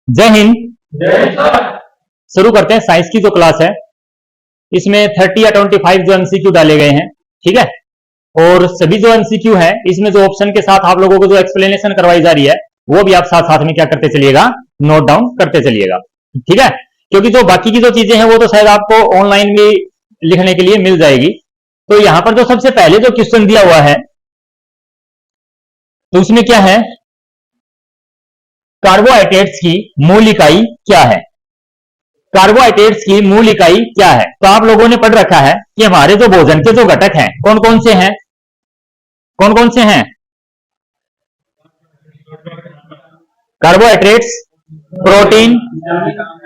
जय हिंद। जय सर। शुरू करते हैं साइंस की जो क्लास है। इसमें 30 या 25 जो एमसीक्यू डाले गए हैं, ठीक है। और सभी जो एमसीक्यू है इसमें जो ऑप्शन के साथ आप लोगों को जो एक्सप्लेनेशन करवाई जा रही है वो भी आप साथ साथ में क्या करते चलिएगा, नोट डाउन करते चलिएगा, ठीक है। क्योंकि जो बाकी की जो चीजें हैं वो तो शायद आपको ऑनलाइन भी लिखने के लिए मिल जाएगी। तो यहां पर जो सबसे पहले जो क्वेश्चन दिया हुआ है तो उसमें क्या है, कार्बोहाइड्रेट्स की मूल इकाई क्या है। कार्बोहाइड्रेट्स की मूल इकाई क्या है। तो आप लोगों ने पढ़ रखा है कि हमारे जो भोजन के जो घटक हैं कौन कौन से हैं, कौन कौन से हैं। कार्बोहाइड्रेट्स, प्रोटीन,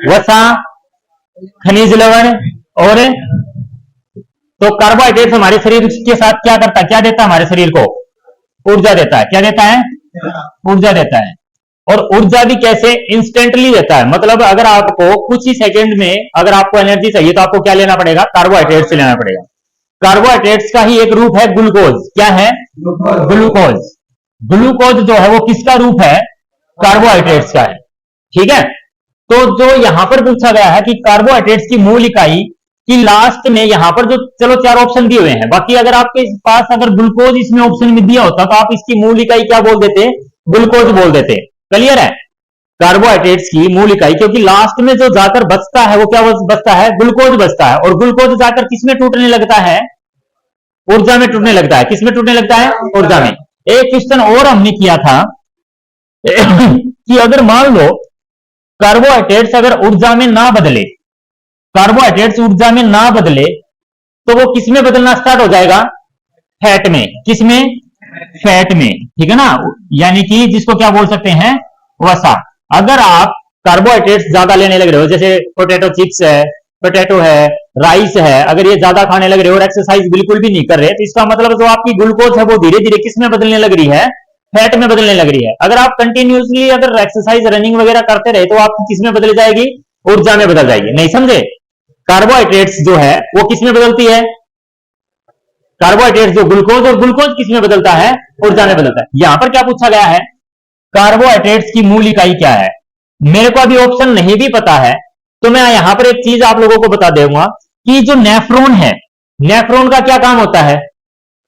वसा, खनिज लवण और तो कार्बोहाइड्रेट्स हमारे शरीर के साथ क्या करता है, क्या देता है हमारे शरीर को, ऊर्जा देता है। क्या देता है, ऊर्जा देता है। और ऊर्जा भी कैसे, इंस्टेंटली देता है। मतलब अगर आपको कुछ ही सेकंड में अगर आपको एनर्जी चाहिए तो आपको क्या लेना पड़ेगा, कार्बोहाइड्रेट्स लेना पड़ेगा। कार्बोहाइड्रेट्स का ही एक रूप है ग्लूकोज। क्या है, ग्लूकोज। ग्लूकोज जो है वो किसका रूप है, कार्बोहाइड्रेट्स का है, ठीक है। तो जो यहां पर पूछा गया है कि कार्बोहाइड्रेट्स की मूल इकाई की लास्ट में यहां पर जो चलो 4 ऑप्शन दिए हुए हैं, बाकी अगर आपके पास अगर ग्लूकोज इसमें ऑप्शन में दिया होता तो आप इसकी मूल इकाई क्या बोल देते, ग्लूकोज बोल देते। क्लियर है, कार्बोहाइड्रेट्स की मूल इकाई, क्योंकि लास्ट में जो जाकर बचता है वो क्या बचता है, ग्लूकोज बचता है। और ग्लूकोज जाकर किसमें टूटने लगता है, ऊर्जा में टूटने लगता है। किसमें टूटने लगता है, ऊर्जा में। एक क्वेश्चन और हमने किया था कि अगर मान लो कार्बोहाइड्रेट्स अगर ऊर्जा में ना बदले, कार्बोहाइड्रेट्स ऊर्जा में ना बदले तो वो किसमें बदलना स्टार्ट हो जाएगा, फैट में। किसमें, फैट में, ठीक है ना। यानी कि जिसको क्या बोल सकते हैं, वसा। अगर आप कार्बोहाइड्रेट्स ज्यादा लेने लग रहे हो, जैसे पोटैटो चिप्स है, पोटैटो है, राइस है, अगर ये ज्यादा खाने लग रहे हो और एक्सरसाइज बिल्कुल भी नहीं कर रहे तो इसका मतलब जो आपकी ग्लूकोज है वो धीरे धीरे किसमें बदलने लग रही है, फैट में बदलने लग रही है। अगर आप कंटिन्यूसली अगर एक्सरसाइज रनिंग वगैरह करते रहे तो आपकी किसमें बदल जाएगी, ऊर्जा में बदल जाएगी। नहीं समझे, कार्बोहाइड्रेट्स जो है वो किसमें बदलती है, कार्बोहाइड्रेट्स जो ग्लूकोज, और ग्लूकोज किसमें बदलता है, ऊर्जा में बदलता है। यहां पर क्या पूछा गया है, कार्बोहाइड्रेट्स की मूल इकाई क्या है। मेरे को अभी ऑप्शन नहीं भी पता है तो मैं यहां पर एक चीज आप लोगों को बता दूंगा कि जो नेफ्रॉन है, नेफ्रॉन का क्या काम होता है।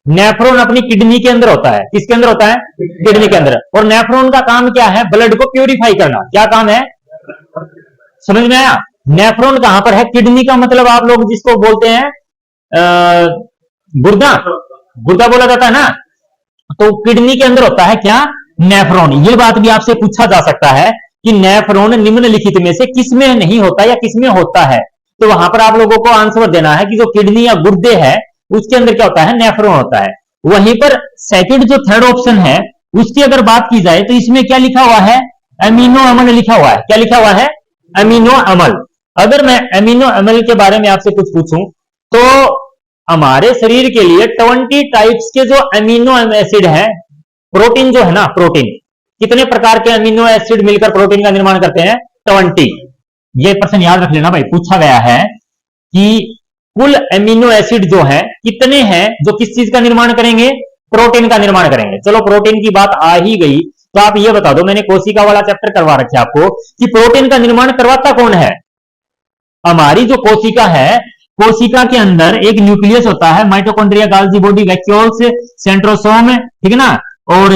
नेफ्रॉन अपनी किडनी के अंदर होता है। किसके अंदर होता है, किडनी के अंदर। और नेफ्रॉन का काम क्या है, ब्लड को प्यूरिफाई करना। क्या काम है, समझ में आया। नेफ्रॉन कहां पर है, किडनी का मतलब आप लोग जिसको बोलते हैं गुर्दा, गुर्दा बोला जाता है ना। तो किडनी के अंदर होता है क्या, नेफ्रॉन। ये बात भी आपसे पूछा जा सकता है कि नेफ्रॉन निम्नलिखित में से किसमें नहीं होता या किसमें होता है। तो वहां पर आप लोगों को आंसर देना है कि जो किडनी या गुर्दे है उसके अंदर क्या होता है, नेफ्रॉन होता है। वहीं पर सेकंड जो थर्ड ऑप्शन है उसकी अगर बात की जाए तो इसमें क्या लिखा हुआ है, अमीनो अम्ल लिखा हुआ है। क्या लिखा हुआ है, अमीनो अम्ल। अगर मैं अमीनो अम्ल के बारे में आपसे कुछ पूछूं तो हमारे शरीर के लिए 20 टाइप्स के जो अमीनो एसिड है, प्रोटीन जो है ना, प्रोटीन कितने प्रकार के अमीनो एसिड मिलकर प्रोटीन का निर्माण करते हैं, 20। ये प्रश्न याद रख लेना भाई, पूछा गया है कि कुल अमीनो एसिड जो है कितने हैं जो किस चीज का निर्माण करेंगे, प्रोटीन का निर्माण करेंगे। चलो प्रोटीन की बात आ ही गई तो आप ये बता दो, मैंने कोशिका वाला चैप्टर करवा रखा है आपको कि प्रोटीन का निर्माण करवाता कौन है। हमारी जो कोशिका है, कोशिका के अंदर एक न्यूक्लियस होता है, माइटोकॉन्ड्रिया, गाल्जी बॉडी, वैक्यूल्स, सेंट्रोसोम, ठीक है ना, और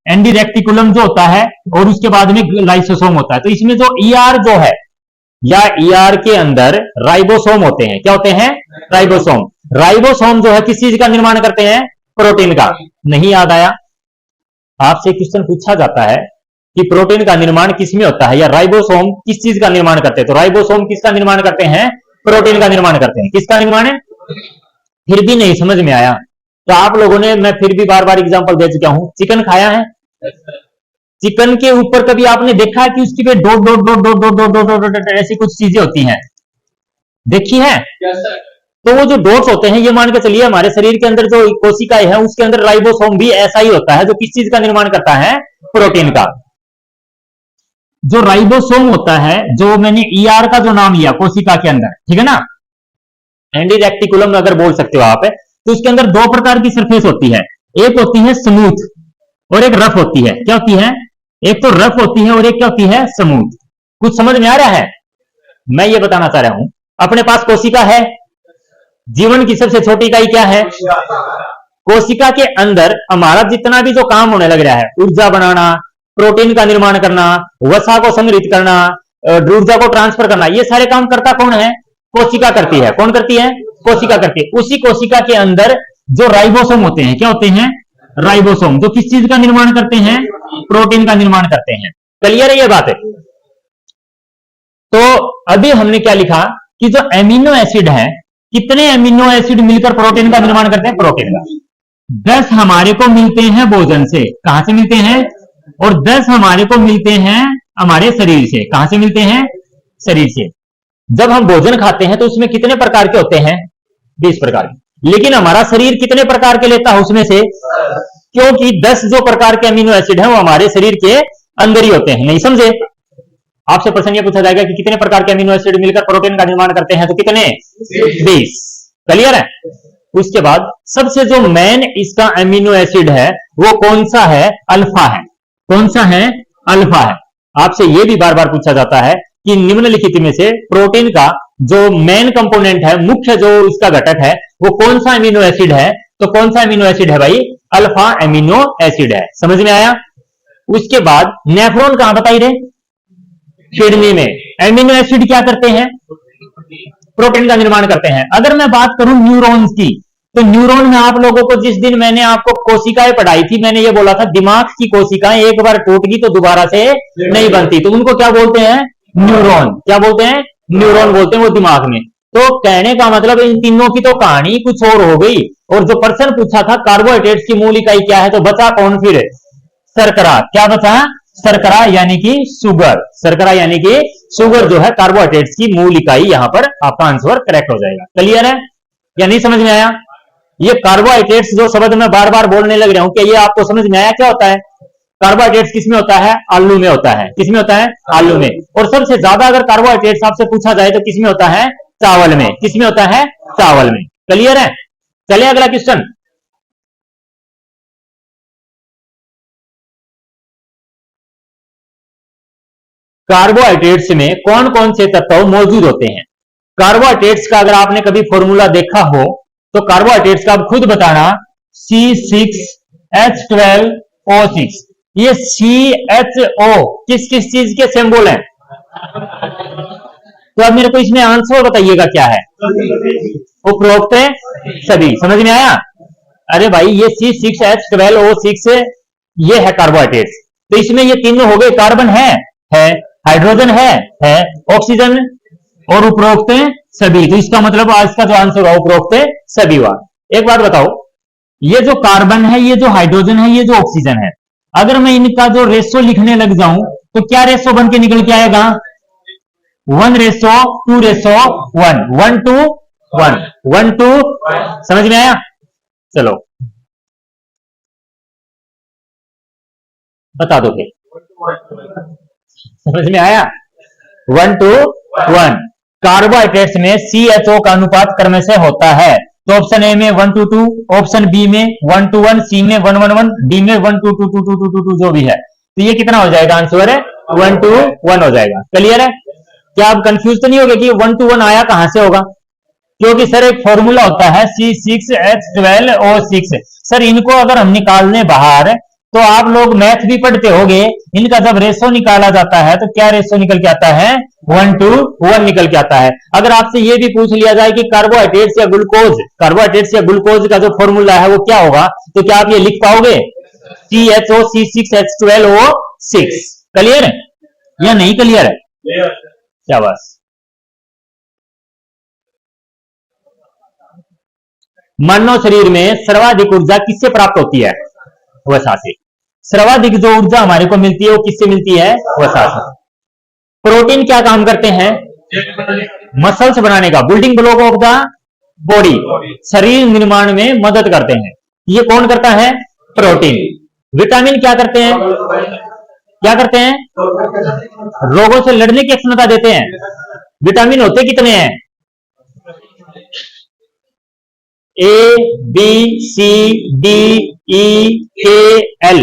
एंडी रेक्टिकुलम जो होता है, और उसके बाद में लाइसोसोम होता है। तो इसमें जो ईआर जो है या ईआर के अंदर राइबोसोम होते हैं। क्या होते हैं, राइबोसोम। राइबोसोम जो है किस चीज का निर्माण करते हैं, प्रोटीन का। नहीं याद आया, आपसे क्वेश्चन पूछा जाता है कि प्रोटीन का निर्माण किसमें होता है या राइबोसोम किस चीज का निर्माण करते हैं, तो राइबोसोम किसका निर्माण करते हैं, प्रोटीन का निर्माण करते हैं। किसका निर्माण है, फिर भी नहीं समझ में आया तो आप लोगों ने, मैं फिर भी बार बार एग्जांपल दे चुका हूं, चिकन खाया है। चिकन के ऊपर कभी आपने देखा है कि उसकी पे dot dot dot dot dot dot dot dot ऐसी कुछ चीजें होती हैं, देखी है। तो वो जो डॉट्स होते हैं, ये मान के चलिए हमारे शरीर के अंदर जो कोशिकाएं है उसके अंदर राइबोसोम भी ऐसा ही होता है जो किस चीज का निर्माण करता है, प्रोटीन का। जो राइबोसोम होता है, जो मैंने ईआर का जो नाम लिया कोशिका के अंदर, ठीक है ना, एंडी रेक्टिकुलम अगर बोल सकते हो आप, तो उसके अंदर 2 प्रकार की सरफेस होती है। एक होती है स्मूथ और एक रफ होती है। क्या होती है, एक तो रफ होती है और एक क्या होती है, स्मूथ। कुछ समझ में आ रहा है? मैं ये बताना चाह रहा हूं, अपने पास कोशिका है, जीवन की सबसे छोटी इकाई क्या है? कोशिका के अंदर हमारा जितना भी जो काम होने लग रहा है, ऊर्जा बनाना, प्रोटीन का निर्माण करना, वसा को संग्रहित करना, ऊर्जा को ट्रांसफर करना, ये सारे काम करता कौन है? कोशिका करती है। कौन करती है? कोशिका करती है। उसी कोशिका के अंदर जो राइबोसोम होते हैं, क्या होते हैं? राइबोसोम, जो किस चीज का निर्माण करते हैं? प्रोटीन का निर्माण करते हैं। क्लियर है ये बात है? तो अभी हमने क्या लिखा कि जो एमिनो एसिड है, कितने एमिनो एसिड मिलकर प्रोटीन का निर्माण करते हैं? प्रोटीन का 10 हमारे को मिलते हैं भोजन से। कहां से मिलते हैं? और 10 हमारे को मिलते हैं हमारे शरीर से। कहां से मिलते हैं? शरीर से। जब हम भोजन खाते हैं तो उसमें कितने प्रकार के होते हैं? 20 प्रकार के। लेकिन हमारा शरीर कितने प्रकार के लेता है उसमें से? क्योंकि 10 जो प्रकार के अमीनो एसिड हैं वो हमारे शरीर के अंदर ही होते हैं। नहीं समझे? आपसे प्रश्न ये पूछा जाएगा कि कितने प्रकार के अमीनो एसिड मिलकर प्रोटीन का निर्माण करते हैं, तो कितने? 20। क्लियर है? उसके बाद सबसे जो मेन इसका अमीनो एसिड है वो कौन सा है? अल्फा है। कौन सा है? अल्फा है। आपसे यह भी बार बार पूछा जाता है कि निम्नलिखित में से प्रोटीन का जो मेन कंपोनेंट है, मुख्य जो इसका घटक है, वो कौन सा अमीनो एसिड है? तो कौन सा अमीनो एसिड है भाई? अल्फा अमीनो एसिड है। समझ में आया? उसके बाद नेफ्रॉन कहां बताई रहे? किडनी में। अमीनो एसिड क्या करते हैं? प्रोटीन का निर्माण करते हैं। अगर मैं बात करूं न्यूरॉन्स की, तो न्यूरॉन में आप लोगों को जिस दिन मैंने आपको कोशिकाएं पढ़ाई थी, मैंने ये बोला था दिमाग की कोशिकाएं एक बार टूट गई तो दोबारा से नहीं बनती, तो उनको क्या बोलते हैं? न्यूरॉन। क्या बोलते हैं? न्यूरॉन बोलते हैं वो दिमाग में। तो कहने का मतलब इन तीनों की तो कहानी कुछ और हो गई। और जो प्रश्न पूछा था कार्बोहाइड्रेट्स की मूल इकाई क्या है, तो बचा कौन फिर? शर्करा। क्या बचा? शर्करा यानी कि शुगर। शर्करा यानी कि शुगर जो है कार्बोहाइड्रेट्स की मूल इकाई। यहां पर आपका आंसर करेक्ट हो जाएगा। क्लियर है या नहीं समझ में आया? ये कार्बोहाइड्रेट्स जो शब्द मैं बार बार बोलने लग रहा हूं, क्या ये आपको समझ में आया? क्या होता है कार्बोहाइड्रेट्स? किसमें होता है? आलू में होता है। किसमें होता है? आलू में। और सबसे ज्यादा अगर कार्बोहाइड्रेट्स आपसे पूछा जाए तो किसमें होता है? चावल में। किसमें होता है? चावल में। क्लियर है? चलिए अगला क्वेश्चन। कार्बोहाइड्रेट्स में कौन कौन से तत्व मौजूद होते हैं? कार्बोहाइड्रेट्स का अगर आपने कभी फॉर्मूला देखा हो तो कार्बोहाइड्रेट्स का आप खुद बताना, C6H12O6। ये CHO किस किस चीज के सिंबल हैं? तो अब मेरे को इसमें आंसर बताइएगा क्या है? उपरोक्त सभी। समझ में आया? अरे भाई ये C6H12O6 ये है कार्बोहाइड्रेट्स। तो इसमें ये तीनों हो गए। कार्बन है, हाइड्रोजन है, ऑक्सीजन और उपरोक्त सभी। तो इसका मतलब आज का जो आंसर हुआ उपरोक्त सभी हुआ। एक बात बताओ, ये जो कार्बन है, ये जो हाइड्रोजन है, ये जो ऑक्सीजन है, अगर मैं इनका जो रेशो लिखने लग जाऊं तो क्या रेशो बन के निकल के आएगा? 1:2:1, 1:1, 1:2। समझ में आया? चलो बता दो फिर। समझ में आया? 1:1। कार्बोहाइड्रेट्स में CHO का अनुपात क्रम से होता है। तो ऑप्शन ए में 1:2, ऑप्शन बी में 1:1, सी में 1:1, डी में 1:2 जो भी है। तो ये कितना हो जाएगा? आंसर है 1:1 हो जाएगा। क्लियर है? क्या आप कंफ्यूज तो नहीं हो गए कि 1:1 आया कहां से होगा? क्योंकि सर एक फॉर्मूला होता है C6H12O6। सर इनको अगर हम निकाल लें बाहर, तो आप लोग मैथ भी पढ़ते होंगे, इनका जब रेशो निकाला जाता है तो क्या रेशो निकल के आता है? 1:1 निकल के आता है। अगर आपसे ये भी पूछ लिया जाए कि कार्बोहाइड्रेट्स या ग्लूकोज का जो फॉर्मूला है वो क्या होगा, तो क्या आप ये लिख पाओगे? CHO C6H12O6। क्लियर है या नहीं क्लियर है? क्या बस मानव शरीर में सर्वाधिक ऊर्जा किससे प्राप्त होती है? वसा से। सर्वाधिक जो ऊर्जा हमारे को मिलती है वो किससे मिलती है? वसा से। प्रोटीन क्या काम करते हैं? मसल्स बनाने का, building block of the body, शरीर निर्माण में मदद करते हैं। ये कौन करता है? प्रोटीन। विटामिन क्या करते हैं? क्या करते हैं? रोगों से लड़ने की क्षमता देते हैं। विटामिन होते कितने हैं? A, B, C, D, E, K, L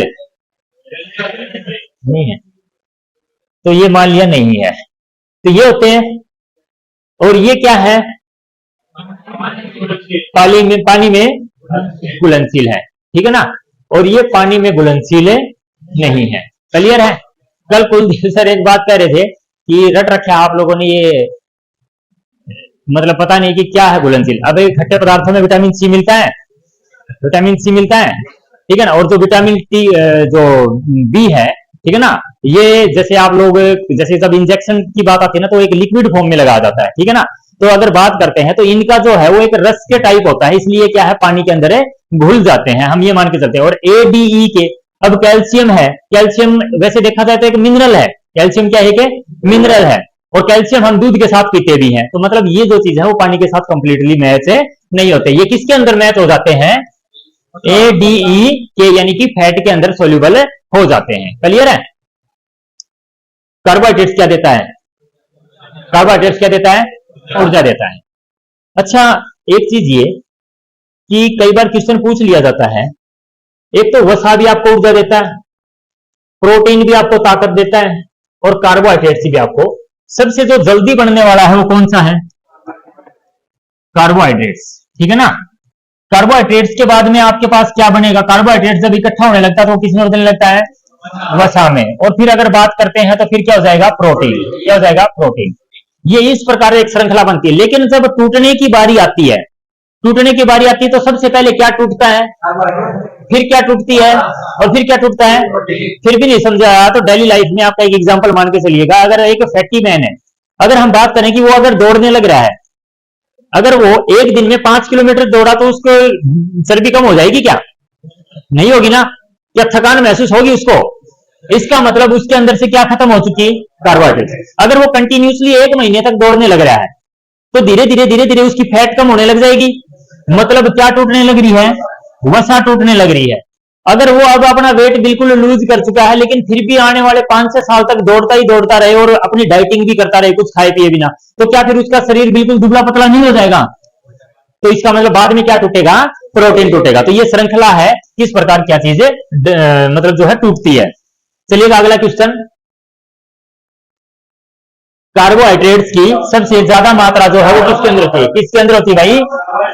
नहीं है, तो ये मान लिया नहीं है। तो ये होते हैं। और ये क्या है? पानी में घुलनशील है, ठीक है ना। और ये पानी में घुलनशील नहीं है। क्लियर है? कल कुलदीप सर एक बात कह रहे थे कि रट रखा आप लोगों ने ये, मतलब पता नहीं कि क्या है घुलनशील। अब खट्टे पदार्थों में विटामिन सी मिलता है, विटामिन सी मिलता है, ठीक है ना। और जो विटामिन टी जो बी है, ठीक है ना, ये जैसे आप लोग जैसे जब इंजेक्शन की बात आती है ना तो एक लिक्विड फॉर्म में लगाया जाता है, ठीक है ना। तो अगर बात करते हैं तो इनका जो है वो एक रस के टाइप होता है, इसलिए क्या है पानी के अंदर घुल जाते हैं, हम ये मान के चलते हैं। और ए डी ई के, अब कैल्शियम है, कैल्शियम वैसे देखा जाए तो एक मिनरल है, कैल्शियम क्या है कि मिनरल है। और कैल्शियम हम दूध के साथ पीते भी हैं, तो मतलब ये जो चीज है वो पानी के साथ कंप्लीटली मैच नहीं होते। ये किसके अंदर मैच हो जाते हैं? ए डी ई के, यानी कि फैट के अंदर सोल्यूबल हो जाते हैं। क्लियर है? कार्बोहाइड्रेट्स क्या देता है? कार्बोहाइड्रेट्स क्या देता है? ऊर्जा देता है। अच्छा, एक चीज ये कि कई बार क्वेश्चन पूछ लिया जाता है, एक तो वसा भी आपको ऊर्जा देता है, प्रोटीन भी आपको ताकत देता है, और कार्बोहाइड्रेट्स भी आपको। सबसे जो जल्दी बनने वाला है वो कौन सा है? कार्बोहाइड्रेट्स, ठीक है ना। कार्बोहाइड्रेट्स के बाद में आपके पास क्या बनेगा? कार्बोहाइड्रेट्स जब इकट्ठा होने लगता है तो किस में बदलने लगता है? वसा में। और फिर अगर बात करते हैं तो फिर क्या हो जाएगा? प्रोटीन। क्या हो जाएगा? प्रोटीन। ये इस प्रकार एक श्रृंखला बनती है। लेकिन जब टूटने की बारी आती है, टूटने की बारी आती है तो सबसे पहले क्या टूटता है? फिर क्या टूटती है? और फिर क्या टूटता है? फिर भी नहीं समझा तो डेली लाइफ में आपका एक एग्जांपल मान के चलिएगा। अगर एक फैटी मैन है, अगर हम बात करें कि वो अगर दौड़ने लग रहा है, अगर वो एक दिन में 5 किलोमीटर दौड़ा तो उसको चर्बी कम हो जाएगी क्या? नहीं होगी ना। क्या थकान महसूस होगी उसको? इसका मतलब उसके अंदर से क्या खत्म हो चुकी? कार्बोहाइड्रेट। अगर वो कंटिन्यूसली 1 महीने तक दौड़ने लग रहा है तो धीरे धीरे धीरे धीरे उसकी फैट कम होने लग जाएगी। मतलब क्या टूटने लग रही है? वसा टूटने लग रही है। अगर वो अब अपना वेट बिल्कुल लूज कर चुका है लेकिन फिर भी आने वाले 5-6 साल तक दौड़ता ही दौड़ता रहे और अपनी डाइटिंग भी करता रहे, कुछ खाए पिए बिना, तो क्या फिर उसका शरीर बिल्कुल दुबला पतला नहीं हो जाएगा? तो इसका मतलब बाद में क्या टूटेगा? प्रोटीन टूटेगा। तो ये श्रृंखला है किस प्रकार क्या चीजें मतलब जो है टूटती है। चलिएगा अगला क्वेश्चन। कार्बोहाइड्रेट्स की सबसे ज्यादा मात्रा जो है वो किसके अंदर होती है? किसके अंदर होती है भाई?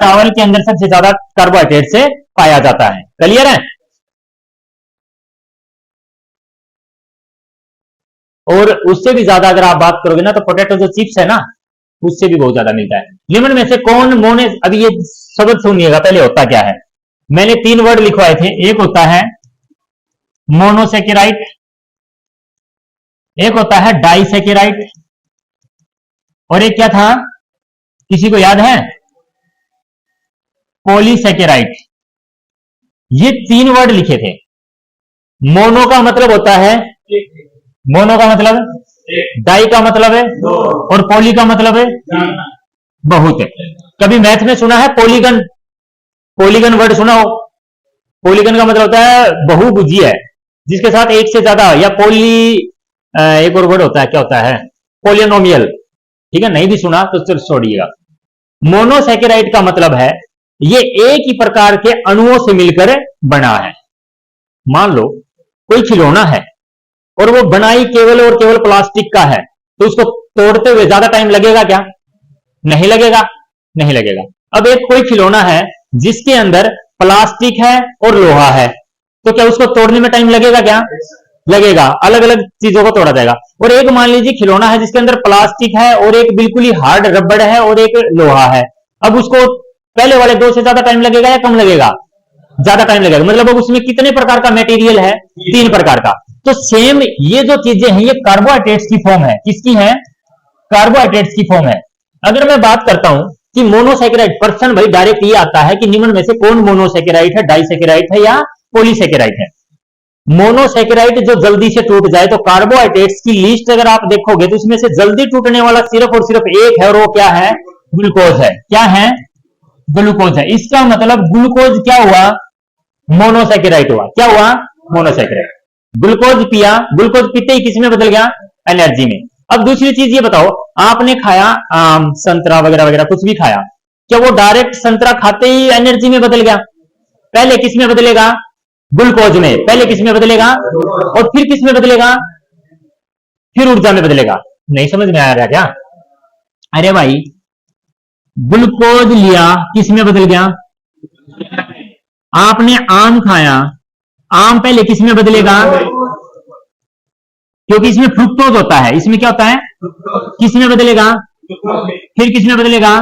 चावल के अंदर सबसे ज्यादा कार्बोहाइड्रेट से पाया जाता है। क्लियर है? और उससे भी ज्यादा अगर आप बात करोगे ना तो पोटैटो जो चिप्स है ना, उससे भी बहुत ज्यादा मिलता है। निम्न में से कौन मोने, अभी ये शब्द सुनिएगा पहले होता क्या है। मैंने 3 वर्ड लिखवाए थे। एक होता है मोनोसेकेराइट, एक होता है डाइसेकेराइट, और एक क्या था? किसी को याद है? पॉलीसेकेराइट। ये 3 वर्ड लिखे थे। मोनो का मतलब होता है, मोनो का मतलब, डाई का मतलब है, और पॉली का मतलब है बहुत है। कभी मैथ में सुना है पॉलीगन? पॉलीगन वर्ड सुना हो? पॉलीगन का मतलब होता है बहुभुजीय है, जिसके साथ एक से ज्यादा, या पॉली एक और वर्ड होता है, क्या होता है? पॉलिनोमियल। ठीक है, नहीं भी सुना तो चल छोड़िएगा। मोनोसेकेराइड का मतलब है ये एक ही प्रकार के अणुओं से मिलकर बना है। मान लो कोई खिलौना है और वो बनाई केवल और केवल प्लास्टिक का है, तो उसको तोड़ते हुए ज्यादा टाइम लगेगा क्या? नहीं लगेगा, नहीं लगेगा। अब एक कोई खिलौना है जिसके अंदर प्लास्टिक है और लोहा है, तो क्या उसको तोड़ने में टाइम लगेगा क्या? लगेगा। अलग अलग चीजों को तोड़ा जाएगा। और एक मान लीजिए खिलौना है जिसके अंदर प्लास्टिक है और एक बिल्कुल ही हार्ड रबड़ है और एक लोहा है, अब उसको पहले वाले 2 से ज्यादा टाइम लगेगा या कम लगेगा? ज्यादा टाइम लगेगा। मतलब अब उसमें कितने प्रकार का मटेरियल है? 3 प्रकार का। तो सेम ये जो चीजें हैं ये कार्बोहाइड्रेट्स की फॉर्म है। किसकी है? कार्बोहाइड्रेट्स की फॉर्म है। अगर मैं बात करता हूं कि मोनोसेकेराइड, पर्सन भाई डायरेक्ट ये आता है कि निम्न में से कौन मोनोसेकेराइड है, डाइसेकेराइड है या पॉलीसेकेराइड है। मोनोसेकेराइड जो जल्दी से टूट जाए, तो कार्बोहाइड्रेट्स की लिस्ट अगर आप देखोगे तो उसमें से जल्दी टूटने वाला सिर्फ और सिर्फ एक है, और वो क्या है? ग्लूकोज है। क्या है? ग्लूकोज है। इसका मतलब ग्लूकोज क्या हुआ? मोनोसेकेराइड हुआ। क्या हुआ? मोनोसेकेराइड। ग्लूकोज पिया, ग्लूकोज पीते ही किस में बदल गया? एनर्जी में। अब दूसरी चीज ये बताओ, आपने खाया आम, संतरा वगैरह वगैरह कुछ भी खाया, क्या वो डायरेक्ट संतरा खाते ही एनर्जी में बदल गया? पहले किस में बदलेगा? ग्लूकोज में। पहले किस में बदलेगा? और फिर किस में बदलेगा? फिर ऊर्जा में बदलेगा। नहीं समझ में आ रहा क्या? अरे भाई, ग्लूकोज लिया, किस में बदल गया? आपने आम खाया, आम पहले किस में बदलेगा? क्योंकि इसमें फ्रुक्टोज होता है। इसमें क्या होता है? किस में बदलेगा? फिर किस में बदलेगा?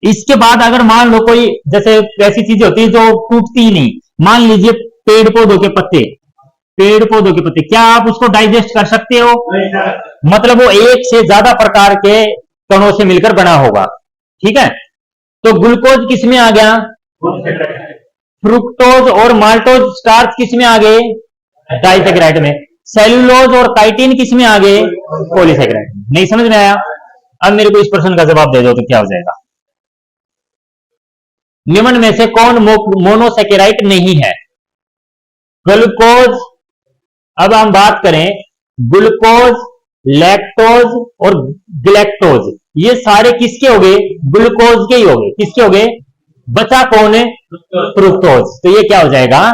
इसके बाद अगर मान लो कोई जैसे ऐसी चीजें होती है जो टूटती ही नहीं, मान लीजिए पेड़ पौधों के पत्ते, पेड़ पौधों के पत्ते, क्या आप उसको डाइजेस्ट कर सकते हो? मतलब वो एक से ज्यादा प्रकार के कणों से मिलकर बना होगा, ठीक है। तो ग्लूकोज किस में आ गया? फ्रुक्टोज और माल्टोज स्टार्च किस में आ गए? डाइसेकेराइड में। सेलुलोज और काइटिन किस में आ गए? पॉलीसेकेराइड में। नहीं समझ में आया? अब मेरे को इस प्रश्न का जवाब दे दो तो क्या हो जाएगा? निम्न में से कौन मोनोसेकेराइड नहीं है? ग्लूकोज, अब हम बात करें ग्लूकोज, लैक्टोज और ग्लैक्टोज, ये सारे किसके हो गए? ग्लूकोज के ही हो गए। किसके हो गए? बचा कौन है? फ्रुक्टोज। तो ये क्या हो जाएगा?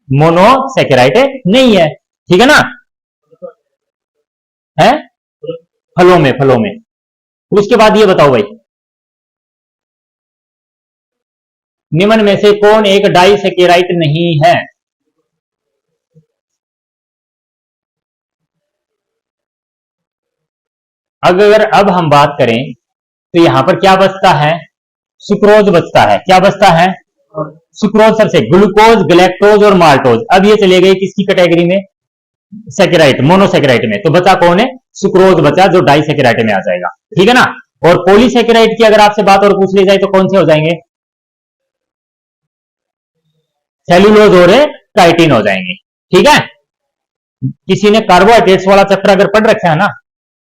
मोनोसेकेराइड नहीं है, ठीक है ना? है फलों में, फलों में। उसके बाद ये बताओ भाई, निम्न में से कौन एक डाइसेकेराइड नहीं है? अगर अब हम बात करें तो यहां पर क्या बचता है? सुक्रोज बचता है। क्या बचता है? सुक्रोज सबसे, ग्लूकोज, ग्लैक्टोज और माल्टोज। अब ये चले गए किसकी कैटेगरी में? सेकेराइड, मोनोसेकेराइड में। तो बचा कौन है? सुक्रोज बचा, जो डाइसेकेराइड में आ जाएगा, ठीक है ना। और पॉलीसेकेराइड की अगर आपसे बात और पूछ ली जाए तो कौन से हो जाएंगे? सेलुलोज और काइटिन हो जाएंगे, ठीक है। किसी ने कार्बोहाइड्रेट्स वाला चैप्टर अगर पढ़ रखा है ना,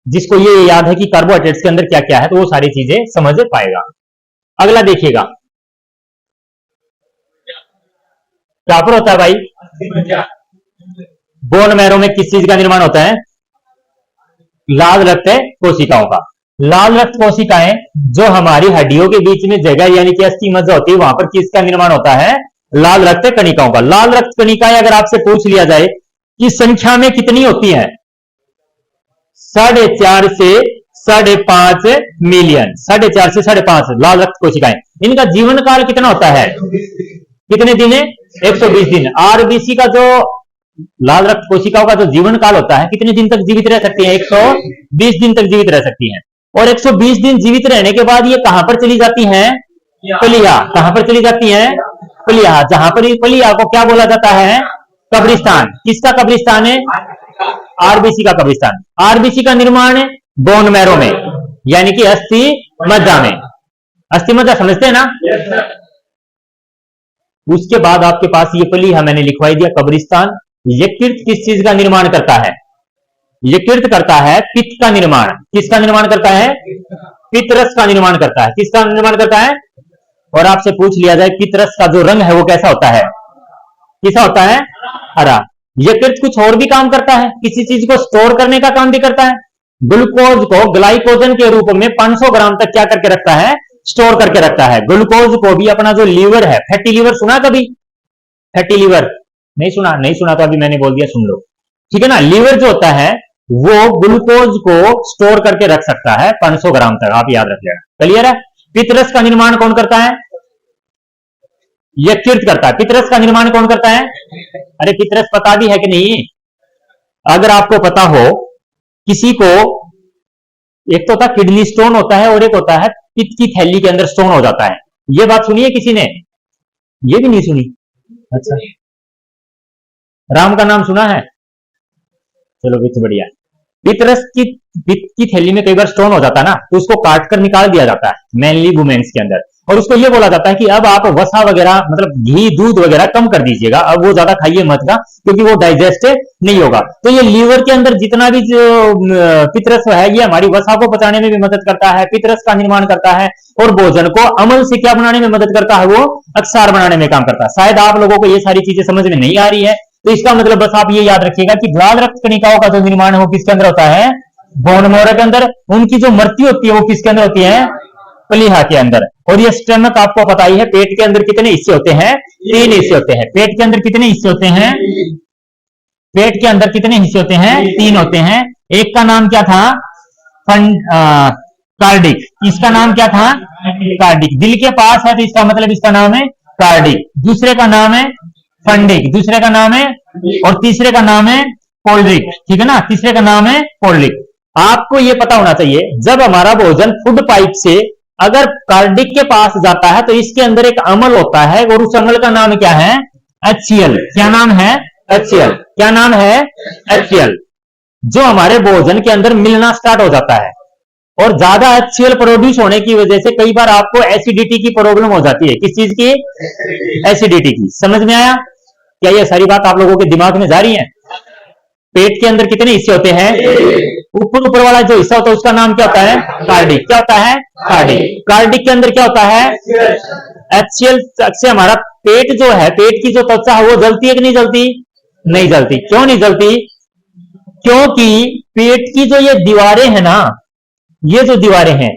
जिसको ये याद है कि कार्बोहाइड्रेट्स के अंदर क्या क्या है, तो वो सारी चीजें समझ पाएगा। अगला देखिएगा, क्या पर होता है भाई? बोन मैरो में किस चीज का निर्माण होता है? लाल रक्त कोशिकाओं का। लाल रक्त कोशिकाएं जो हमारी हड्डियों के बीच में जगह यानी कि अस्थि मज्जा होती है, वहां पर किसका निर्माण होता है? लाल रक्त कणिकाओं का। लाल रक्त कणिकाएं अगर आपसे पूछ लिया जाए कि संख्या में कितनी होती है? 4.5 से 5.5 मिलियन, 4.5 से 5.5 लाल रक्त कोशिकाएं। इनका जीवन काल कितना होता है? कितने दिन है? 120 दिन। आरबीसी का जो लाल रक्त कोशिकाओं का जो जीवन काल होता है, कितने दिन तक जीवित रह सकती है? 120 दिन तक जीवित रह सकती हैं। और 120 दिन जीवित रहने के बाद ये कहां पर चली जाती हैं? पलिया। कहां पर चली जाती हैं? पलिया। जहां पर पलिया को क्या बोला जाता है? कब्रिस्तान। किसका कब्रिस्तान है? आरबीसी का कब्रिस्तान। आरबीसी का निर्माण बोन मैरो में, यानी कि अस्थि मज्जा में। अस्थि मज्जा समझते हैं ना? उसके बाद आपके पास ये पलिया मैंने लिखवाई दिया, कब्रिस्तान। यकृत किस चीज का निर्माण करता है? यकृत करता है पित्त का निर्माण। किसका निर्माण करता है? पित्तरस का निर्माण करता है। किसका निर्माण करता है? और आपसे पूछ लिया जाए पित्तरस का जो रंग है वो कैसा होता है? कैसा होता है? हरा। यकृत कुछ और भी काम करता है, किसी चीज को स्टोर करने का काम भी करता है। ग्लूकोज को ग्लाइकोजन के रूप में 500 ग्राम तक क्या करके रखता है? स्टोर करके रखता है। ग्लूकोज को भी अपना जो लीवर है, फैटी लीवर सुना कभी? फैटी लीवर नहीं सुना? नहीं सुना तो अभी मैंने बोल दिया, सुन लो, ठीक है ना। लीवर जो होता है वो ग्लूकोज को स्टोर करके रख सकता है 500 ग्राम तक, आप याद रखिएगा। क्लियर है? पित्तरस का निर्माण कौन करता है? यकृत करता है। पित्तरस का निर्माण कौन करता है? अरे पित्तरस पता भी है कि नहीं? अगर आपको पता हो, किसी को एक तो होता है किडनी स्टोन होता है और एक होता है पित्त की थैली के अंदर स्टोन हो जाता है। ये बात सुनी है किसी ने? ये भी नहीं सुनी? अच्छा, राम का नाम सुना है? चलो भी तो बढ़िया। पित्तरस की पित्त की थैली में कई बार स्टोन हो जाता है ना, तो उसको काट कर निकाल दिया जाता है, मेनली वुमेन्स के अंदर। और उसको ये बोला जाता है कि अब आप वसा वगैरह मतलब घी दूध वगैरह कम कर दीजिएगा, अब वो ज्यादा खाइए मत का, क्योंकि वो डाइजेस्ट नहीं होगा। तो ये लीवर के अंदर जितना भी जो पित्तरस है, ये हमारी वसा को पचाने में भी मदद करता है, पित्तरस का निर्माण करता है, और भोजन को अम्ल से क्या बनाने में मदद करता है? वो अक्सार बनाने में काम करता है। शायद आप लोगों को ये सारी चीजें समझ में नहीं आ रही है, तो इसका मतलब बस आप ये याद रखिएगा कि लाल रक्त कणिकाओं का जो निर्माण है वो किसके अंदर होता है? बोन मैरो के अंदर। उनकी जो मृत्यु होती है वो किसके अंदर होती है? प्लीहा के अंदर। और ये स्टमक आपको पता ही है, पेट के अंदर कितने हिस्से होते हैं? 3 हिस्से होते हैं। पेट के अंदर कितने हिस्से होते हैं? पेट के अंदर कितने हिस्से होते हैं? 3 होते हैं। एक का नाम क्या था? कार्डिक। इसका नाम क्या था? कार्डिक। दिल के पास है तो इसका मतलब इसका नाम है कार्डिक। दूसरे का नाम है फंडिक, दूसरे का नाम है, और तीसरे का नाम है कोल्ड्रिक। ठीक है ना, तीसरे का नाम है कोल्ड्रिक। आपको यह पता होना चाहिए, जब हमारा भोजन फूड पाइप से अगर कार्डिक के पास जाता है तो इसके अंदर एक अम्ल होता है, और उस अम्ल का नाम क्या है? HCl। क्या नाम है? HCl। क्या नाम है? HCl। जो हमारे भोजन के अंदर मिलना स्टार्ट हो जाता है, और ज्यादा HCl प्रोड्यूस होने की वजह से कई बार आपको एसिडिटी की प्रॉब्लम हो जाती है। किस चीज की? एसिडिटी की। समझ में आया? क्या ये सारी बात आप लोगों के दिमाग में जा रही है? पेट के अंदर कितने हिस्से होते हैं? ऊपर वाला जो हिस्सा होता है उसका नाम क्या होता है? कार्डिक। क्या होता है? कार्डिक। कार्डिक के अंदर क्या होता है? HCl से हमारा पेट जो है, पेट की जो त्वचा है वो जलती है कि नहीं जलती? नहीं जलती। क्यों नहीं जलती? क्योंकि पेट की जो ये दीवारें हैं ना, ये जो दीवारें हैं,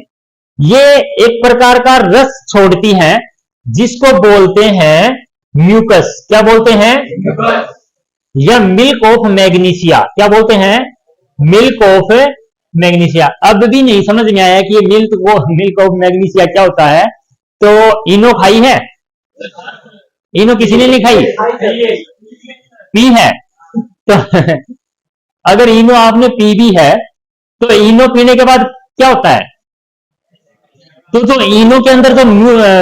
ये एक प्रकार का रस छोड़ती हैं जिसको बोलते हैं म्यूकस। क्या बोलते हैं? या मिल्क ऑफ मैग्नीशिया। क्या बोलते हैं? Milk of magnesia. अब भी नहीं समझ में आया कि ये मिल्क ऑफ मैग्नीशिया क्या होता है? तो इनो खाई है? इनो किसी ने नहीं खाई? पी है? तो अगर इनो आपने पी भी है तो इनो पीने के बाद क्या होता है? तो जो इनो के अंदर जो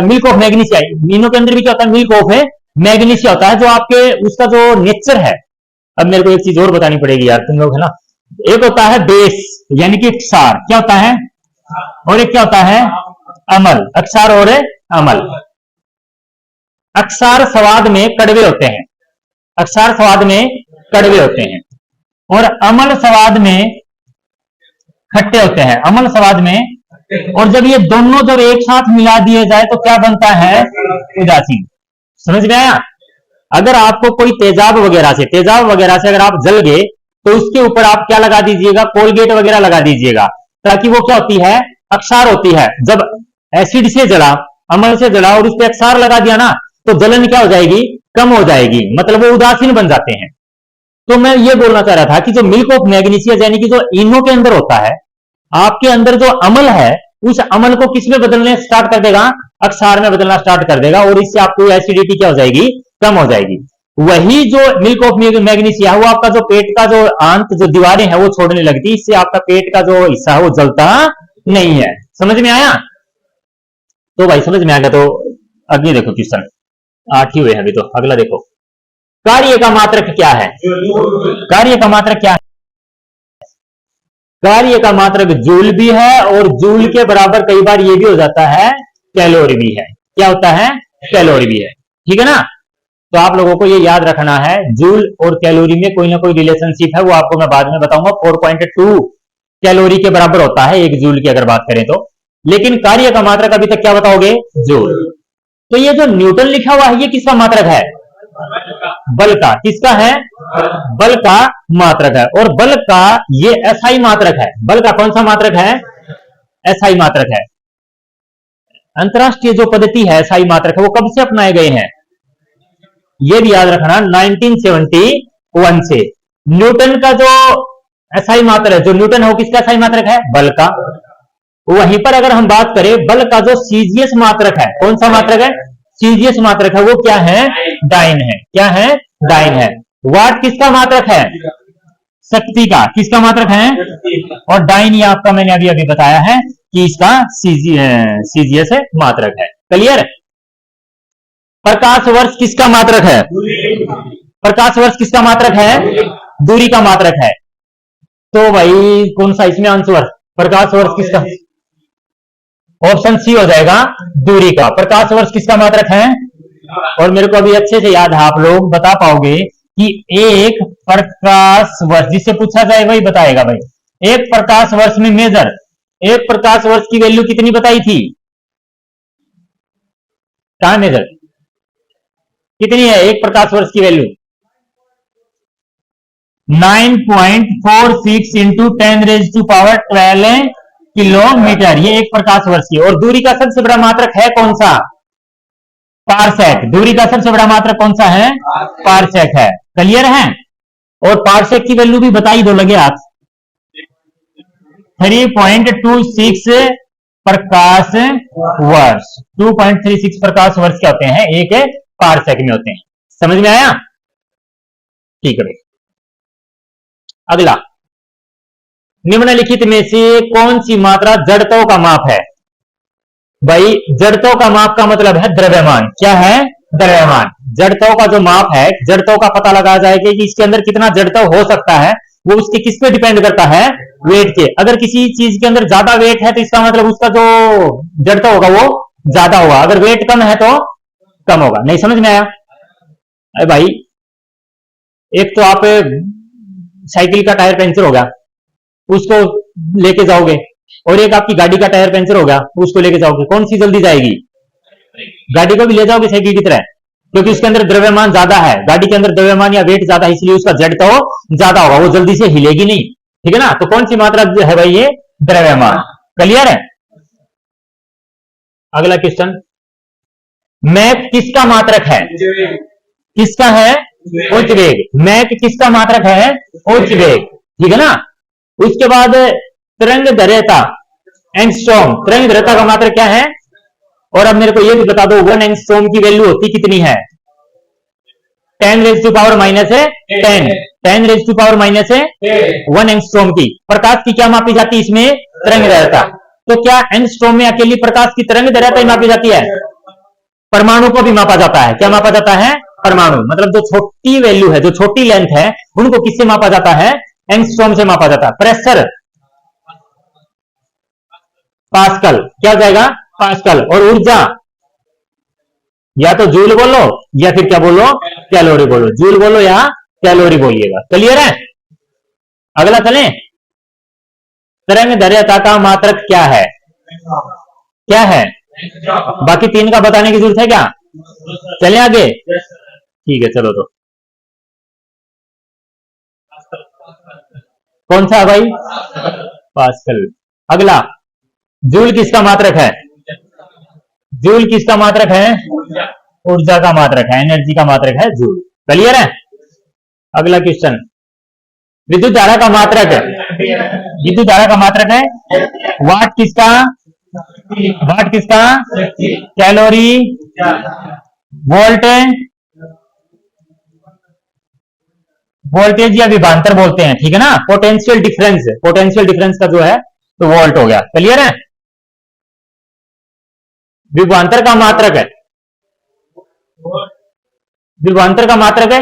मिल्क ऑफ मैग्नीशिया, इनो के अंदर भी क्या होता है? मिल्क ऑफ मैग्नीशिया होता है, जो आपके उसका जो नेचर है। अब मेरे को एक चीज और बतानी पड़ेगी यार, तुम लोग है ना। एक होता है बेस, यानी कि क्षार। क्या होता है? और एक क्या होता है? अमल। अक्षार और अमल। अक्षार स्वाद में कड़वे होते हैं, अक्षार स्वाद में कड़वे होते हैं, और अमल स्वाद में खट्टे होते हैं। अमल स्वाद में, और जब ये दोनों जब एक साथ मिला दिए जाए तो क्या बनता है? उदासीन। समझ में आया? अगर आपको कोई तेजाब वगैरह से अगर आप जल गए तो उसके ऊपर आप क्या लगा दीजिएगा? कोलगेट वगैरह लगा दीजिएगा, ताकि वो क्या होती है? अक्षार होती है। जब एसिड से जला, अम्ल से जला और उस पर अक्षार लगा दिया ना, तो जलन क्या हो जाएगी? कम हो जाएगी, मतलब वो उदासीन बन जाते हैं। तो मैं ये बोलना चाह रहा था कि जो मिल्क ऑफ मैग्नीशिया यानी कि जो इनो के अंदर होता है, आपके अंदर जो अमल है उस अमल को किस में बदलने स्टार्ट कर देगा? अक्षार में बदलना स्टार्ट कर देगा, और इससे आपको एसिडिटी क्या हो जाएगी? कम हो जाएगी। वही जो मिल्क ऑफ मैग्नीशिया है वो आपका जो पेट का जो आंत जो दीवारें हैं वो छोड़ने लगती, इससे आपका पेट का जो हिस्सा है वो जलता नहीं है। समझ में आया? तो भाई समझ में आ गया तो अगले देखो क्वेश्चन, 8 ही हुए हैं अभी तो। अगला देखो, कार्य का मात्रक क्या है? कार्य का मात्रक क्या है? कार्य का मात्रक जूल भी है, और जूल के बराबर कई बार ये भी हो जाता है कैलोरी भी है। क्या होता है? कैलोरी भी है। ठीक है ना? तो आप लोगों को ये याद रखना है, जूल और कैलोरी में कोई ना कोई रिलेशनशिप है, वो आपको मैं बाद में बताऊंगा। 4.2 कैलोरी के बराबर होता है एक जूल की अगर बात करें तो। लेकिन कार्य का मात्रक अभी तक क्या बताओगे? जूल। तो ये जो न्यूटन लिखा हुआ है ये किसका मात्रक है? बल का। किसका है? बल का मात्रक है। और बल का ये SI मात्रक है। बल का कौन सा मात्रक है? SI मात्रक है। अंतरराष्ट्रीय जो पद्धति है SI मात्रक है वो कब से अपनाए गए हैं? ये भी याद रखना 1971 से। न्यूटन का जो SI मात्रक है, जो न्यूटन है वो किसका SI मात्रक है? बल का। वहीं पर अगर हम बात करें बल का जो सीजीएस मात्रक है, कौन सा मात्रक है? सीजीएस मात्रक है वो क्या है? डाइन है। क्या है? डाइन है। वाट किसका मात्रक है? शक्ति का। किसका मात्रक है? और डाइन ये आपका मैंने अभी अभी बताया है कि इसका सीजीएस मात्रक है। क्लियर? प्रकाश वर्ष किसका मात्रक है? प्रकाश वर्ष किसका मात्रक है? दूरी का मात्रक है। तो भाई कौन सा इसमें आंसर? प्रकाश वर्ष किसका? ऑप्शन सी हो जाएगा, दूरी का। प्रकाश वर्ष किसका मात्रक है? और मेरे को अभी अच्छे से याद है, आप लोग बता पाओगे कि एक प्रकाश वर्ष, जिससे पूछा जाए वही बताएगा भाई। एक प्रकाश वर्ष में मेजर, एक प्रकाश वर्ष की वैल्यू कितनी बताई थी? कहां मेजर कितनी है एक प्रकाश वर्ष की वैल्यू? 9.46 इंटू 10⁻12 किलोमीटर, ये एक प्रकाश वर्ष की। और दूरी का सबसे बड़ा मात्रक है कौन सा? पारसेक। दूरी का सबसे बड़ा मात्रक कौन सा है? पारसेक है। क्लियर है? और पारसेक की वैल्यू भी बताई दो लगे हाथ। 3.26 प्रकाश वर्ष। 2.36 प्रकाश वर्ष क्या होते हैं? एक पारसेक में होते हैं। समझ में आया? ठीक है भाई। अगला, निम्नलिखित में से कौन सी मात्रा जड़त्व का माप है? भाई जड़त्व का माप का मतलब है द्रव्यमान। क्या है? द्रव्यमान। जड़त्व का जो माप है, जड़त्व का पता लगाया जाएगा कि इसके अंदर कितना जड़त्व हो सकता है, वो उसके किस पे डिपेंड करता है? वेट के। अगर किसी चीज के अंदर ज्यादा वेट है तो इसका मतलब उसका जो जड़त्व होगा वो ज्यादा होगा, अगर वेट कम है तो कम होगा। नहीं समझ में आया? अरे भाई, एक तो आप साइकिल का टायर पंचर हो गया, उसको लेके जाओगे, और एक आपकी गाड़ी का टायर पंचर हो गया, उसको लेके जाओगे, कौन सी जल्दी जाएगी? गाड़ी को भी ले जाओगे साइकिल की तरह, क्योंकि उसके अंदर द्रव्यमान ज्यादा है। गाड़ी के अंदर द्रव्यमान या वेट ज्यादा है, इसलिए उसका जड़त्व ज्यादा होगा, वो जल्दी से हिलेगी नहीं। ठीक है ना? तो कौन सी मात्रा है भाई? ये द्रव्यमान। क्लियर है? अगला क्वेश्चन, मैक किसका मात्रक है? किसका है? उच्च वेग। मैक किसका मात्रक है? उच्च वेग। ठीक है ना? उसके बाद तरंग दैर्घ्यता, एंगस्ट्रॉम। तरंग दैर्घ्यता का मात्रक क्या है? और अब मेरे को ये भी बता दो, 1 एंगस्ट्रॉम की वैल्यू होती कितनी है? 10⁻⁻10। 10⁻⁻1 एंगस्ट्रॉम की प्रकाश की क्या मापी जाती है इसमें? तरंग दैर्घ्यता। तो क्या एंगस्ट्रॉम में अकेली प्रकाश की तरंग दैर्घ्यता ही मापी जाती है? परमाणु को भी मापा जाता है। क्या मापा जाता है? परमाणु। मतलब जो छोटी वैल्यू है, जो छोटी लेंथ है, उनको किससे मापा जाता है? एंगस्ट्रॉम से मापा जाता है। Pressure pascal. क्या हो जाएगा? पास्कल। और ऊर्जा या तो जूल बोलो या फिर क्या बोलो? कैलोरी बोलो। जूल बोलो या कैलोरी बोलिएगा। क्लियर है? अगला चलें। तरंग दैर्घ्यता का मात्रक क्या है? क्या है? बाकी तीन का बताने की जरूरत है क्या? चलें आगे? ठीक है, चलो। तो कौन सा है भाई? पास्कल। अगला, जूल किसका मात्रक है? जूल किसका मात्रक है? ऊर्जा का मात्रक है, एनर्जी का मात्रक है जूल। क्लियर है? अगला क्वेश्चन, विद्युत धारा का मात्रक है? विद्युत धारा का मात्रक है वाट। किसका? वाट किसका? कैलोरी, वोल्ट, वोल्टेज या विभवांतर बोलते हैं। ठीक है ना? पोटेंशियल डिफरेंस, पोटेंशियल डिफरेंस का जो है तो वोल्ट हो गया। क्लियर है? विभवांतर का मात्रक है? विभवांतर का मात्रक है?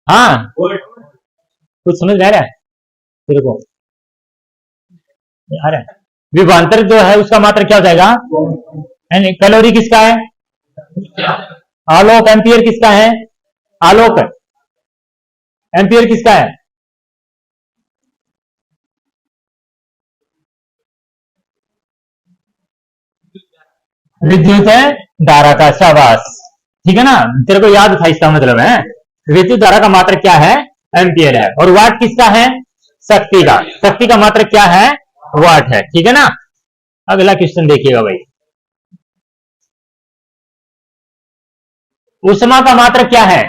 हाँ, कुछ समझ में आ रहा है तेरे को? आ रहा है? विभवांतर जो है उसका मात्रक क्या हो जाएगा? कैलोरी किसका है? आलोक। एम्पियर किसका है? आलोक। एम्पियर किसका है? विद्युत धारा का। शाबाश। ठीक है ना? तेरे को याद था, इसका मतलब है विद्युत धारा का मात्रक क्या है? एम्पियर है। और वाट किसका है? शक्ति का। शक्ति का मात्रक क्या है? वाट है। ठीक है ना? अगला क्वेश्चन देखिएगा भाई, ऊष्मा का मात्रक क्या है?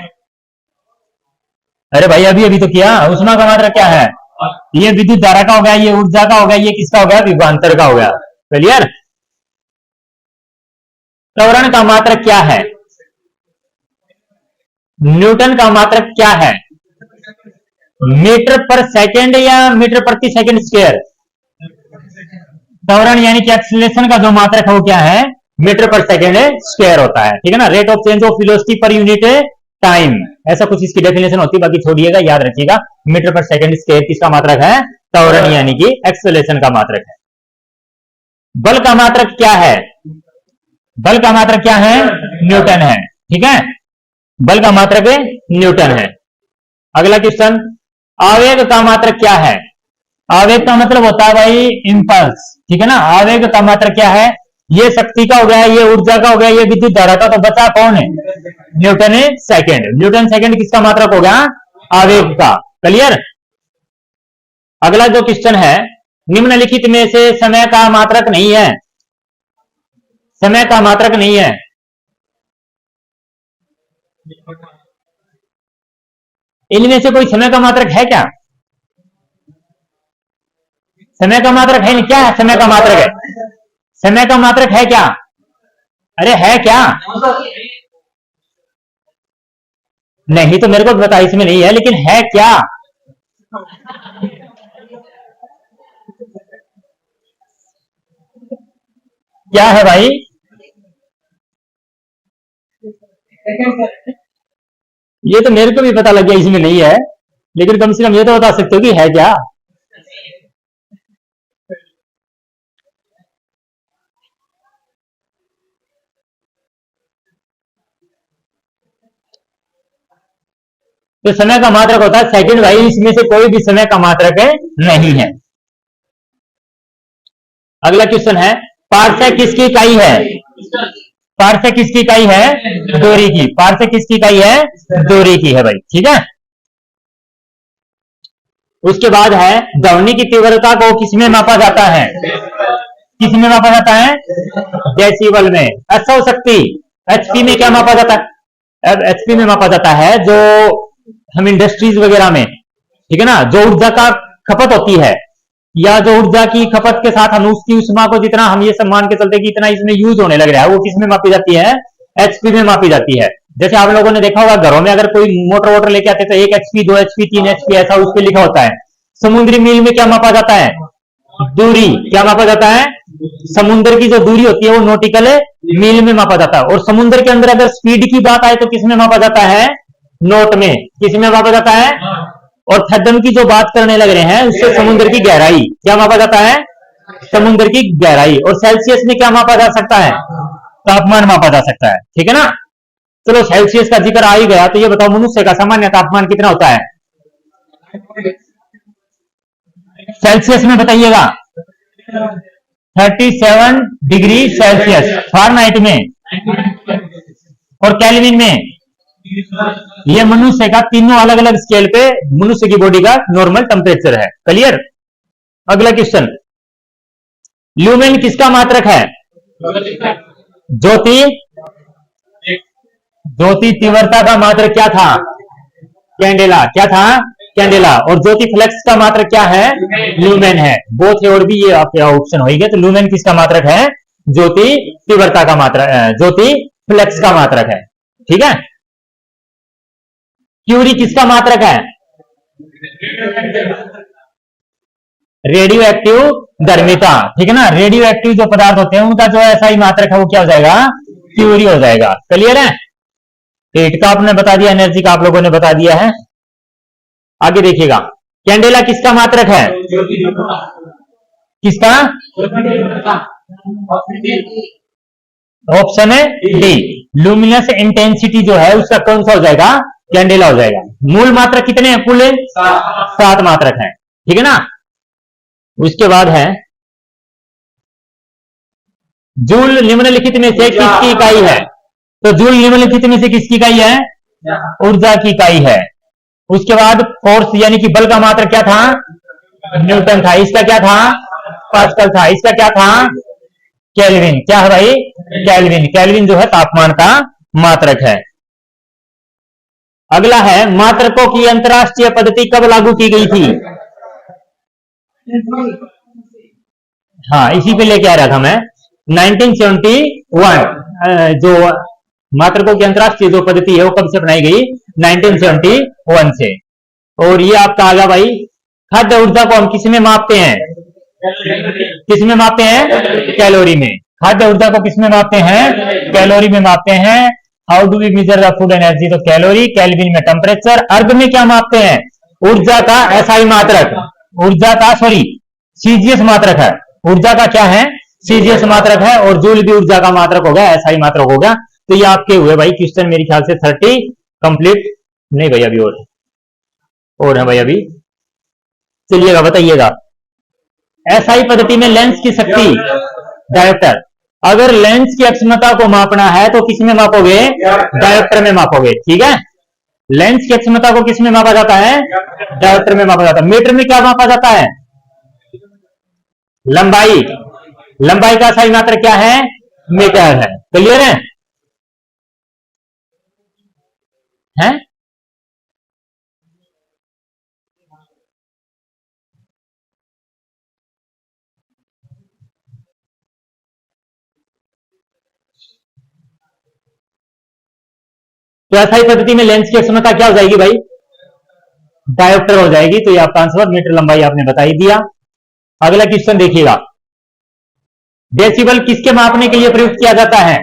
अरे भाई, अभी अभी तो किया। ऊष्मा का मात्रक क्या है? ये विद्युत धारा का हो गया, ये ऊर्जा का हो गया, ये किसका हो गया? विभवांतर का हो गया। क्लियर? त्वरण का मात्रक क्या है? न्यूटन का मात्रक क्या है? मीटर पर सेकंड या मीटर प्रति सेकंड स्क्वायर? त्वरण यानी कि एक्सीलरेशन का जो मात्रक है वो क्या है? मीटर पर सेकंड स्क्वायर होता है। ठीक है ना? Rate of change of velocity per unit time, ऐसा कुछ इसकी डेफिनेशन होती है, बाकी छोड़िएगा, याद रखिएगा। मीटर पर सेकंड स्क्वायर किसका मात्रक है? त्वरण यानी कि एक्सीलरेशन का मात्रक है। बल का मात्रक क्या है? बल का मात्रक क्या है? न्यूटन है। ठीक है? बल का मात्रक न्यूटन है। अगला क्वेश्चन, आवेग का मात्रक क्या है? आवेग का मतलब होता है भाई इंपल्स। ठीक है ना? आवेग का मात्रक क्या है? ये शक्ति का हो गया, ये ऊर्जा का हो गया, ये विद्युत धारा का, तो बचा कौन है? Newton second. न्यूटन सेकंड किसका मात्रक हो गया? आवेग का। क्लियर? अगला जो क्वेश्चन है, निम्नलिखित में से समय का मात्रक नहीं है। समय का मात्रक नहीं है। इनमें से कोई समय का मात्रक है क्या? समय का मात्रक है नहीं, क्या है समय का मात्रक है? समय का मात्रक है क्या? अरे है क्या? नहीं तो मेरे को बता, इसमें नहीं है, लेकिन है क्या? क्या है भाई? ये तो मेरे को भी पता लग गया इसमें नहीं है, लेकिन कम से कम ये तो बता सकते हो कि है क्या। तो समय का मात्रक होता है सेकंड भाई, इसमें से कोई भी समय का मात्रक है नहीं है। अगला क्वेश्चन है, पार्सेक किसकी इकाई है? पार्सेक किसकी इकाई है? दूरी की। पार्सेक किसकी इकाई है? दूरी की है भाई, ठीक है। उसके बाद है, ध्वनि की तीव्रता को किसमें मापा जाता है? किसमें मापा जाता है? डेसिबल में। असौ शक्ति एचपी में क्या मापा जाता है? अब एचपी में मापा जाता है जो हम इंडस्ट्रीज वगैरह में, ठीक है ना, जो ऊर्जा का खपत होती है, या जो ऊर्जा की खपत के साथ हम उसकी उष्मा को जितना हम ये सब मान के चलते कि इतना इसमें यूज होने लग रहा है, वो किसमें मापी जाती है? एचपी में मापी जाती है। जैसे आप लोगों ने देखा होगा घरों में अगर कोई मोटर वोटर लेके आते तो 1 एचपी 2 एचपी 3 एचपी ऐसा उस पर लिखा होता है। समुद्री मील में क्या मापा जाता है? दूरी। क्या मापा जाता है? समुद्र की जो दूरी होती है वो नॉटिकल मील में मापा जाता है। और समुद्र के अंदर अगर स्पीड की बात आए तो किसमें मापा जाता है? नोट में। किसमें मापा जाता है? और थड्डम की जो बात करने लग रहे हैं उससे समुद्र की गहराई क्या मापा जाता है? समुद्र की गहराई। और सेल्सियस में क्या मापा जा सकता है? तापमान मापा जा सकता है, ठीक है ना। चलो सेल्सियस का जिक्र आ ही गया तो ये बताओ, मनुष्य का सामान्य तापमान कितना होता है? सेल्सियस में बताइएगा। 37 डिग्री सेल्सियस। फारेनहाइट में और केल्विन में? ये मनुष्य का तीनों अलग अलग स्केल पे मनुष्य की बॉडी का नॉर्मल टेम्परेचर है। क्लियर। अगला क्वेश्चन, ल्यूमेन किसका मात्रक है? ज्योति। ज्योति तीव्रता का मात्रक क्या था? कैंडेला। क्या था? कैंडेला। और ज्योति फ्लेक्स का मात्रक क्या है? ल्यूमेन है। बोथ और भी ये आपके ऑप्शन होगा। तो ल्यूमेन किसका मात्रक है? ज्योति तीव्रता का मात्रक, ज्योति फ्लेक्स का मात्रक है, ठीक है। क्यूरी किसका मात्रक है? रेडियो एक्टिव गर्मिता, ठीक है ना। रेडियो एक्टिव जो पदार्थ होते हैं उनका जो ऐसा ही मात्रक है वो क्या हो जाएगा? क्यूरी हो जाएगा। क्लियर है। हीट का आपने बता दिया, एनर्जी का आप लोगों ने बता दिया है। आगे देखिएगा, कैंडेला किसका मात्रक है? किसका? ऑप्शन है डी। लुमिनस इंटेंसिटी जो है उसका कौन सा हो जाएगा? कैंडेला हो जाएगा। मूल मात्रक कितने हैं? कुल 7 मात्रक हैं, ठीक है ना। उसके बाद है, जूल निम्नलिखित में से किसकी इकाई है? तो जूल निम्नलिखित में से किसकी इकाई है? ऊर्जा की इकाई है। उसके बाद फोर्स यानी कि बल का मात्रक क्या था? न्यूटन था। इसका क्या था? पास्कल था। इसका क्या था? केल्विन। क्या है भाई? केल्विन। केल्विन जो है तापमान का मात्रक है। अगला है, मात्रकों की अंतरराष्ट्रीय पद्धति कब लागू की गई थी? हाँ, इसी पे लेके आ रहा था मैं। 1971। जो मात्रकों की अंतरराष्ट्रीय जो पद्धति है वो कब से अपनाई गई? 1971 से। और ये आपका आगा भाई, खाद्य ऊर्जा को हम किसमें मापते हैं? किसमें मापते हैं? कैलोरी में। खाद्य ऊर्जा को किसमें मापते हैं? कैलोरी में मापते हैं। How do we measure the food energy? तो कैलोरी। केल्विन में टेम्परेचर। अर्ग में क्या मापते हैं? ऊर्जा का एसआई मात्रक। ऊर्जा का, सॉरी, सीजीएस मात्रक है। ऊर्जा का क्या है? सीजीएस मात्रक है। और जूल भी ऊर्जा का मात्रक हो गया, एसआई मात्रक हो गया। तो ये आपके हुए भाई क्वेश्चन मेरे ख्याल से 30 कंप्लीट। नहीं भाई अभी और है भाई अभी। चलिएगा बताइएगा, एसआई पद्धति में लेंस की शक्ति, डायोप्टर। अगर लेंस की अक्षमता को मापना है तो किसमें मापोगे? डायोप्टर में मापोगे, ठीक है। लेंस की अक्षमता को किसमें मापा जाता है? डायोप्टर में मापा जाता है। मीटर में क्या मापा जाता है? लंबाई। लंबाई का सही मात्रक क्या है? मीटर है। क्लियर है? हैं? तो एसआई पद्धति में लेंस की अक्षमता क्या हो जाएगी भाई? डायोप्टर हो जाएगी। तो ये आपका आंसर, मीटर लंबाई आपने बता ही दिया। अगला क्वेश्चन देखिएगा, डेसिबल किसके मापने के लिए प्रयुक्त किया जाता है?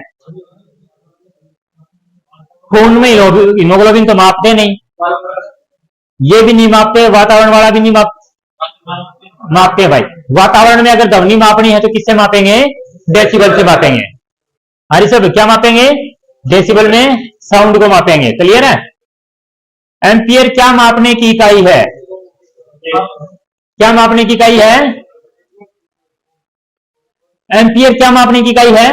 खून में हीमोग्लोबिन तो मापते नहीं, ये भी नहीं मापते, वातावरण वाला भी नहीं मापते भाई। वातावरण में अगर ध्वनि मापनी है तो किससे मापेंगे? डेसिबल से मापेंगे। अरे सब क्या मापेंगे? डेसिबल में साउंड को मापेंगे। क्लियर है? एम्पियर क्या मापने की इकाई है? क्या मापने की इकाई है? एम्पियर क्या मापने की इकाई है?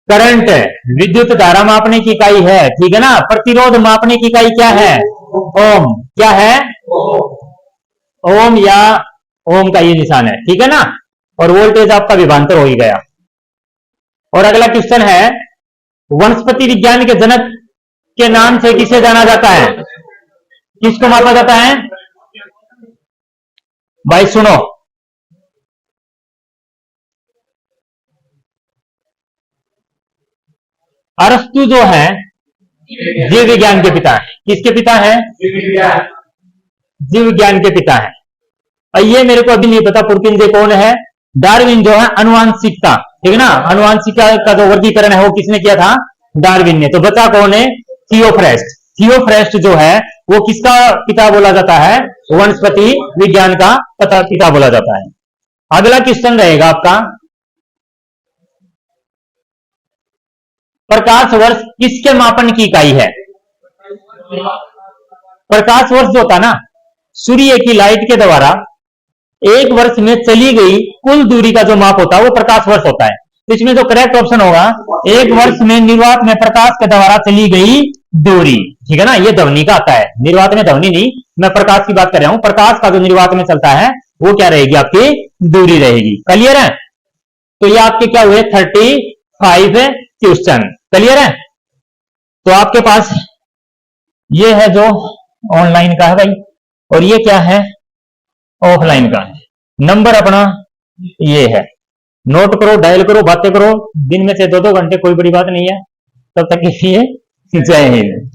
करंट, विद्युत धारा मापने की इकाई है। ठीक है ना? प्रतिरोध मापने की इकाई क्या है? ओम। क्या है? ओम, या ओम का ये निशान है। ठीक है ना? और वोल्टेज आपका विभांतर हो ही गया। और अगला क्वेश्चन है, वनस्पति विज्ञान के जनक के नाम से किसे जाना जाता है? किसको मापा जाता है भाई? सुनो, अरस्तु जो है जीव विज्ञान के पिता है। किसके पिता है? जीव विज्ञान के पिता है। और ये मेरे को अभी नहीं पता पुरकिंजे कौन है। डार्विन जो है अनुवांशिकता, ठीक है ना, अनुवांशिकता का जो वर्गीकरण है वो किसने किया था? डार्विन ने। तो बचा कौन है? थियोफ्रेस्ट। थियोफ्रेस्ट जो है वो किसका पिता बोला जाता है? वनस्पति विज्ञान का पिता बोला जाता है। अगला क्वेश्चन रहेगा आपका, प्रकाश वर्ष किसके मापन की इकाई है? प्रकाश वर्ष जो होता ना, सूर्य की लाइट के द्वारा एक वर्ष में चली गई कुल दूरी का जो माप होता है वो प्रकाश वर्ष होता है। तो इसमें जो करेक्ट ऑप्शन होगा, एक वर्ष में निर्वात में प्रकाश के द्वारा चली गई दूरी। ठीक है ना? ये ध्वनि का आता है, निर्वात में ध्वनि नहीं, मैं प्रकाश की बात कर रहा हूं। प्रकाश का जो निर्वात में चलता है वो क्या रहेगी? आपकी दूरी रहेगी। क्लियर है? तो ये आपके क्या हुए? 35 क्वेश्चन। क्लियर है? तो आपके पास ये है जो ऑनलाइन का है भाई, और ये क्या है? ऑफलाइन का है। नंबर अपना ये है, नोट करो, डायल करो, बातें करो। दिन में से 2-2 घंटे, कोई बड़ी बात नहीं है। तब तक के लिए जय हिंद।